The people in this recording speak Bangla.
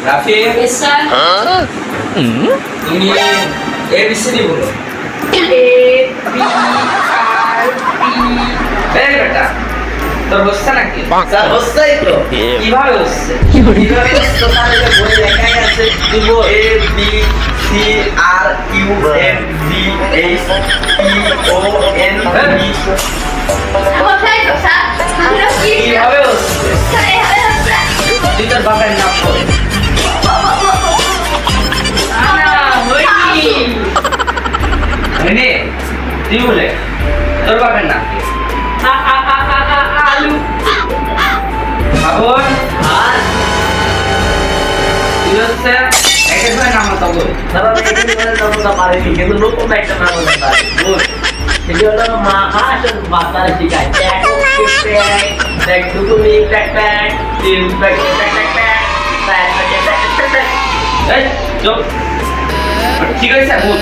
Rafi Yes, sir. তুমি এবিসিডি বলো। A, B, R, P. এই বেটা তোর হচ্ছে নাকি? স্যার হচ্ছেই তো। কিভাবে হচ্ছে? কিভাবে হচ্ছে তাহলে যে বই লেখাই আছে দিব A B C R U M D H P O N B কোথায় তো, স্যার? আমরা কি? কিভাবে হচ্ছে? স্যার, এভাবে হচ্ছে। তুই তোর বাবার নাম বল। হয়নি? তুই বলে তোর বাবার নাম কি? আলু। বাবর আর তুই হচ্ছে একের ভাই নাম তো বল। স্যার আমি এখানে নামটা পারিনি কিন্তু নতুন একটা নাম বলতে পারি বল সেটি হলো মহাশন বাতার শিকায় ট্যাগ টুকুনি ট্যাগ ট্যাগ তিন tag tag tag tag tag tag tag tag এই চুপ ঠিক আছে বল